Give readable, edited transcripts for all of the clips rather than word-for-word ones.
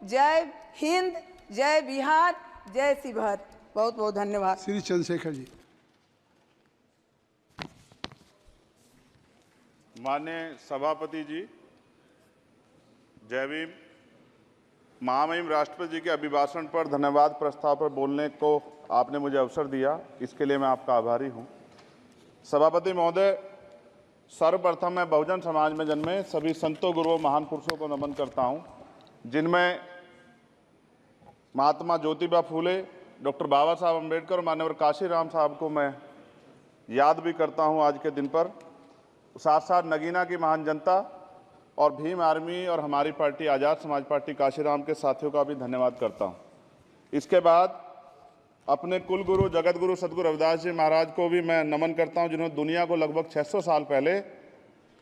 जय हिंद, जय बिहार, जय शिवहर। बहुत बहुत धन्यवाद। श्री चंद्रशेखर जी। माननीय सभापति जी, जय भीम। महामहिम राष्ट्रपति जी के अभिभाषण पर धन्यवाद प्रस्ताव पर बोलने को आपने मुझे अवसर दिया, इसके लिए मैं आपका आभारी हूं। सभापति महोदय, सर्वप्रथम मैं बहुजन समाज में जन्मे सभी संतों, गुरुओं, महान पुरुषों को नमन करता हूं, जिनमें महात्मा ज्योतिबा फूले, डॉक्टर बाबा साहब अम्बेडकर और मान्यवर काशीराम साहब को मैं याद भी करता हूं आज के दिन पर। साथ साथ नगीना की महान जनता और भीम आर्मी और हमारी पार्टी आज़ाद समाज पार्टी काशीराम के साथियों का भी धन्यवाद करता हूं। इसके बाद अपने कुल गुरु जगत गुरु सदगुरु रविदास जी महाराज को भी मैं नमन करता हूं, जिन्होंने दुनिया को लगभग 600 साल पहले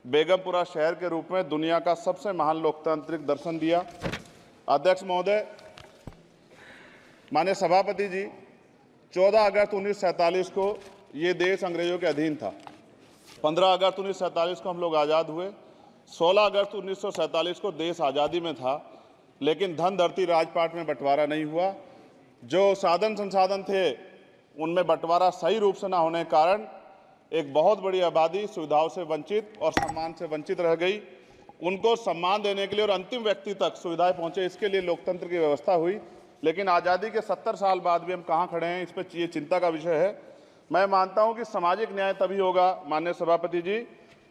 बेगमपुरा शहर के रूप में दुनिया का सबसे महान लोकतांत्रिक दर्शन दिया। अध्यक्ष महोदय, माननीय सभापति जी, 14 अगस्त 1947 को ये देश अंग्रेजों के अधीन था। 15 अगस्त 1947 को हम लोग आज़ाद हुए। 16 अगस्त 1947 को देश आज़ादी में था, लेकिन धन धरती राजपाट में बंटवारा नहीं हुआ। जो साधन संसाधन थे उनमें बंटवारा सही रूप से न होने के कारण एक बहुत बड़ी आबादी सुविधाओं से वंचित और सम्मान से वंचित रह गई। उनको सम्मान देने के लिए और अंतिम व्यक्ति तक सुविधाएं पहुंचे, इसके लिए लोकतंत्र की व्यवस्था हुई। लेकिन आज़ादी के 70 साल बाद भी हम कहाँ खड़े हैं, इस पर ये चिंता का विषय है। मैं मानता हूं कि सामाजिक न्याय तभी होगा माननीय सभापति जी,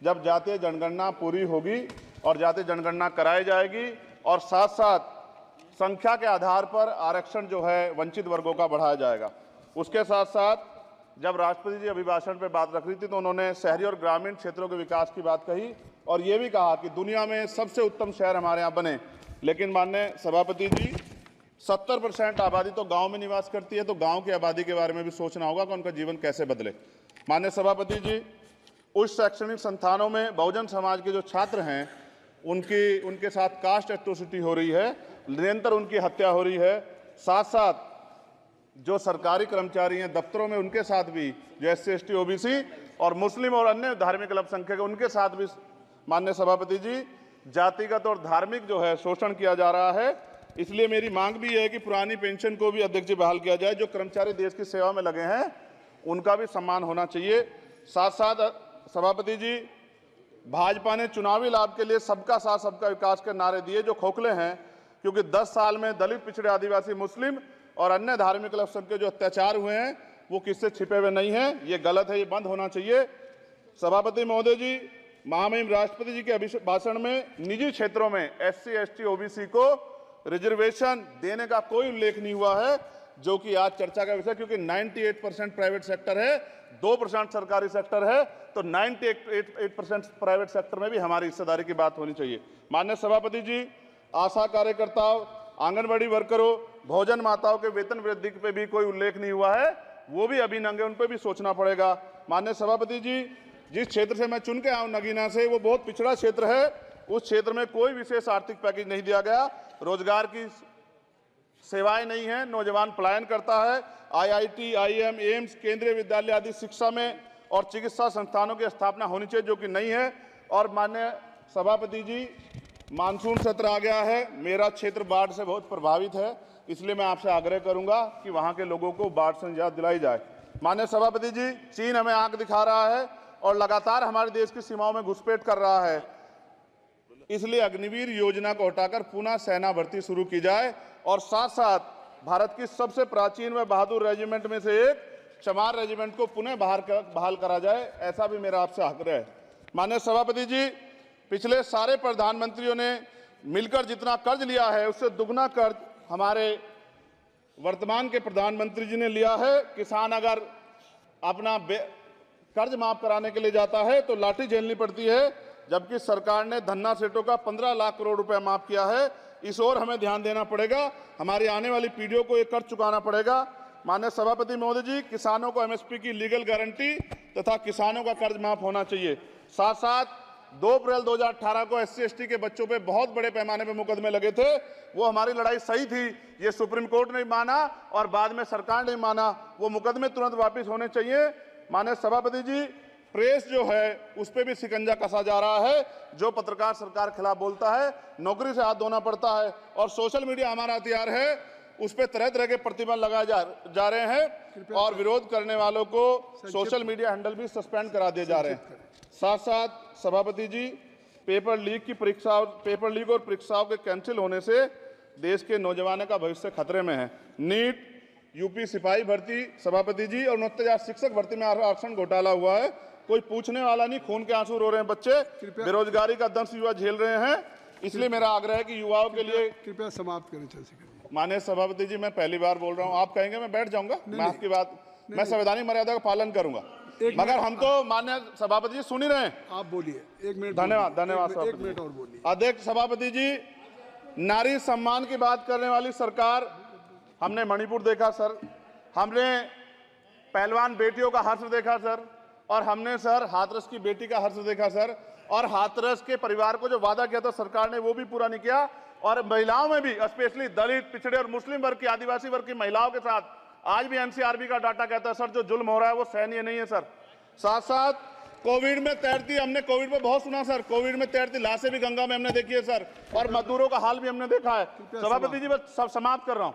जब जातीय जनगणना पूरी होगी और जातीय जनगणना कराई जाएगी और साथ साथ संख्या के आधार पर आरक्षण जो है वंचित वर्गों का बढ़ाया जाएगा। उसके साथ साथ जब राष्ट्रपति जी अभिभाषण पे बात रख रही थी तो उन्होंने शहरी और ग्रामीण क्षेत्रों के विकास की बात कही और ये भी कहा कि दुनिया में सबसे उत्तम शहर हमारे यहाँ बने। लेकिन माननीय सभापति जी, 70% आबादी तो गांव में निवास करती है, तो गांव की आबादी के बारे में भी सोचना होगा कि उनका जीवन कैसे बदले। माननीय सभापति जी, उच्च शैक्षणिक संस्थानों में बहुजन समाज के जो छात्र हैं उनके साथ कास्ट एट्रोसिटी हो रही है, निरंतर उनकी हत्या हो रही है। साथ साथ जो सरकारी कर्मचारी हैं दफ्तरों में, उनके साथ भी जो SC ST OBC और मुस्लिम और अन्य धार्मिक अल्पसंख्यक, उनके साथ भी माननीय सभापति जी जातिगत और धार्मिक जो है शोषण किया जा रहा है। इसलिए मेरी मांग भी है कि पुरानी पेंशन को भी अध्यक्ष जी बहाल किया जाए। जो कर्मचारी देश की सेवा में लगे हैं उनका भी सम्मान होना चाहिए। साथ साथ सभापति जी, भाजपा ने चुनावी लाभ के लिए सबका साथ सबका विकास के नारे दिए जो खोखले हैं, क्योंकि 10 साल में दलित, पिछड़े, आदिवासी, मुस्लिम और अन्य धार्मिक अल्पसंख्यक के जो अत्याचार हुए हैं वो किससे छिपे हुए नहीं हैं। ये गलत है, ये बंद होना चाहिए। सभापति महोदय जी, महामहिम राष्ट्रपति जी के अभिभाषण में निजी क्षेत्रों में SC ST OBC को रिजर्वेशन देने का कोई उल्लेख नहीं हुआ है, जो कि आज चर्चा का विषय, क्योंकि 98% प्राइवेट सेक्टर है, 2% सरकारी सेक्टर है, तो 98% प्राइवेट सेक्टर में भी हमारी हिस्सेदारी की बात होनी चाहिए। माननीय सभापति जी, आशा कार्यकर्ताओं, आंगनबाड़ी वर्करों, भोजन माताओं के वेतन वृद्धि पे भी कोई उल्लेख नहीं हुआ है, वो भी अभी नंगे, उन पर भी सोचना पड़ेगा। माननीय सभापति जी, जिस क्षेत्र से मैं चुन के आया हूं नगीना से, वो बहुत पिछड़ा क्षेत्र है। उस क्षेत्र में कोई विशेष आर्थिक पैकेज नहीं दिया गया, रोजगार की सेवाएं नहीं है, नौजवान पलायन करता है। IIT, IIM, एम्स, केंद्रीय विद्यालय आदि शिक्षा में और चिकित्सा संस्थानों की स्थापना होनी चाहिए, जो कि नहीं है। और माननीय सभापति जी, मानसून सत्र आ गया है, मेरा क्षेत्र बाढ़ से बहुत प्रभावित है, इसलिए मैं आपसे आग्रह करूंगा कि वहां के लोगों को बाढ़ से निजात दिलाई जाए। माननीय सभापति जी, चीन हमें आंख दिखा रहा है और लगातार हमारे देश की सीमाओं में घुसपैठ कर रहा है, इसलिए अग्निवीर योजना को हटाकर पुनः सेना भर्ती शुरू की जाए और साथ साथ भारत की सबसे प्राचीन व बहादुर रेजिमेंट में से एक चमार रेजिमेंट को पुनः बहाल करा जाए, ऐसा भी मेरा आपसे आग्रह है। माननीय सभापति जी, पिछले सारे प्रधानमंत्रियों ने मिलकर जितना कर्ज लिया है उससे दुगना कर्ज हमारे वर्तमान के प्रधानमंत्री जी ने लिया है। किसान अगर अपना कर्ज माफ कराने के लिए जाता है तो लाठी झेलनी पड़ती है, जबकि सरकार ने धन्ना सेठों का 15 लाख करोड़ रुपए माफ किया है। इस ओर हमें ध्यान देना पड़ेगा, हमारी आने वाली पीढ़ियों को ये कर्ज चुकाना पड़ेगा। माननीय सभापति महोदय जी, किसानों को MSP की लीगल गारंटी तथा किसानों का कर्ज माफ होना चाहिए। साथ साथ 2 अप्रैल 2018 को SC ST के बच्चों पे बहुत बड़े पैमाने पे मुकदमे लगे थे, वो हमारी लड़ाई सही थी, ये सुप्रीम कोर्ट ने माना और बाद में सरकार ने माना, वो मुकदमे तुरंत वापस होने चाहिए। माननीय सभापति जी, प्रेस जो है उस पर भी शिकंजा कसा जा रहा है। जो पत्रकार सरकार खिलाफ बोलता है नौकरी से हाथ धोना पड़ता है, और सोशल मीडिया हमारा हथियार है, उस पर तरह तरह के प्रतिबंध लगाए जा रहे हैं और विरोध करने वालों को सोशल मीडिया हैंडल भी सस्पेंड करा दिए जा रहे हैं। साथ साथ सभापति जी, पेपर लीक और परीक्षाओं के कैंसिल होने से देश के नौजवानों का भविष्य खतरे में है। नीट, यूपी सिपाही भर्ती सभापति जी और 69,000 शिक्षक भर्ती में आरक्षण घोटाला हुआ है, कोई पूछने वाला नहीं, खून के आंसू रो रहे हैं बच्चे, बेरोजगारी का दंश युवा झेल रहे हैं। इसलिए मेरा आग्रह है कि युवाओं के लिए कृपया समाप्त करें चर्चा। माननीय सभापति जी, मैं पहली बार बोल रहा हूं, आप कहेंगे मैं बैठ जाऊंगा, मैं आपकी बात, मैं संवैधानिक मर्यादा का पालन करूंगा, मगर हम तो माननीय सभापति जी सुन ही रहे हैं। आप बोलिए, 1 मिनट। धन्यवाद, धन्यवाद। 1 मिनट और बोलिए। अध्यक्ष सभापति जी, नारी सम्मान की बात करने वाली सरकार, हमने मणिपुर देखा सर, हमने पहलवान बेटियों का हर्ष देखा सर, और हमने सर हाथरस की बेटी का हर्ष देखा सर, और हाथरस के परिवार को जो वादा किया था सरकार ने वो भी पूरा नहीं किया। और महिलाओं में भी, स्पेशली दलित, पिछड़े और मुस्लिम वर्ग की, आदिवासी वर्ग की महिलाओं के साथ आज भी एनसीआरबी का डाटा कहता है सर जो जुल्म हो रहा है वो सहनीय नहीं है सर। साथ साथ कोविड में तैरती, हमने कोविड में बहुत सुना सर, कोविड में तैरती लाशें भी गंगा में हमने देखी है सर, और मजदूरों का हाल भी हमने देखा है। सभापति जी, बस सब समाप्त कर रहा हूं।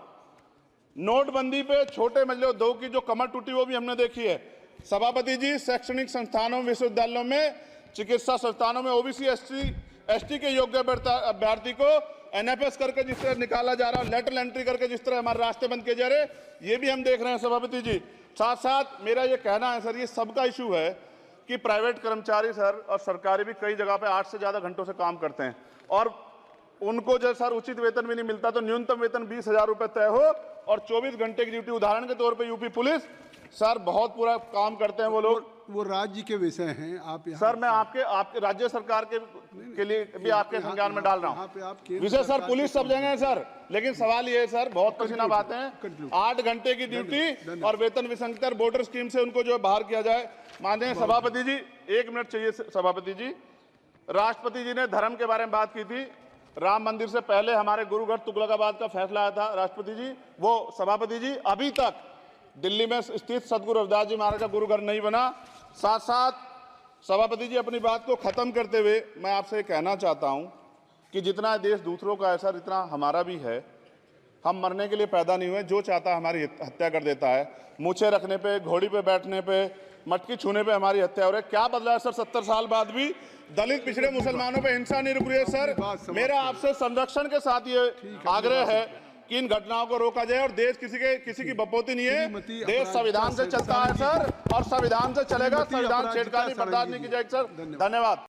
नोटबंदी पे छोटे मजले उद्योग की जो कमर टूटी वो भी हमने देखी है। सभापति जी, शैक्षणिक संस्थानों, विश्वविद्यालयों में, चिकित्सा संस्थानों में ओबीसी एसटी के योग्य अभ्यर्थी को एनएफएस करके जिस तरह निकाला जा रहा है, लेटरल एंट्री करके जिस तरह हमारे रास्ते बंद किए जा रहे, ये भी हम देख रहे हैं सभापति जी। साथ साथ मेरा ये कहना है सर, ये सबका इशू है कि प्राइवेट कर्मचारी सर और सरकारी भी कई जगह पे 8 से ज्यादा घंटों से काम करते हैं, और उनको जो सर उचित वेतन भी नहीं मिलता, तो न्यूनतम वेतन 20,000 रुपए तय हो और 24 घंटे की ड्यूटी। उदाहरण के तौर पे यूपी पुलिस सर बहुत पूरा काम करते हैं वो लोग, वो राज्य के विषय हैं। आप सर मैं आपके राज्य सरकार के लिए भी आपके संज्ञान में डाल रहा हूँ विषय सर, पुलिस सब जगह है सर, लेकिन सवाल ये है सर, बहुत पसीना बातें हैं, 8 घंटे की ड्यूटी और वेतन विसंगति, बॉर्डर स्कीम से उनको जो बाहर किया जाए। माननीय सभापति जी, 1 मिनट चाहिए सभापति जी। राष्ट्रपति जी ने धर्म के बारे में बात की थी, राम मंदिर से पहले हमारे गुरुघर तुगलकाबाद का फैसला आया था राष्ट्रपति जी, वो सभापति जी अभी तक दिल्ली में स्थित सदगुरु रविदास जी महाराज का गुरुघर नहीं बना। साथ साथ सभापति जी, अपनी बात को खत्म करते हुए मैं आपसे कहना चाहता हूं कि जितना देश दूसरों का है सर, इतना हमारा भी है। हम मरने के लिए पैदा नहीं हुए, जो चाहता है हमारी हत्या कर देता है। मूछें रखने पे, घोड़ी पे बैठने पे, मटकी छूने पे हमारी हत्या हो रही है। क्या बदला है सर? 70 साल बाद भी दलित, पिछड़े, मुसलमानों पे हिंसा नहीं रुक रही है सर। मेरा आपसे संरक्षण के साथ ये आग्रह है कि इन घटनाओं को रोका जाए, और देश किसी की बपोती नहीं है, देश संविधान से चलता है सर, और संविधान से चलेगा। संविधान छेड़खानी बर्दाश्त नहीं की जाएगी सर। धन्यवाद।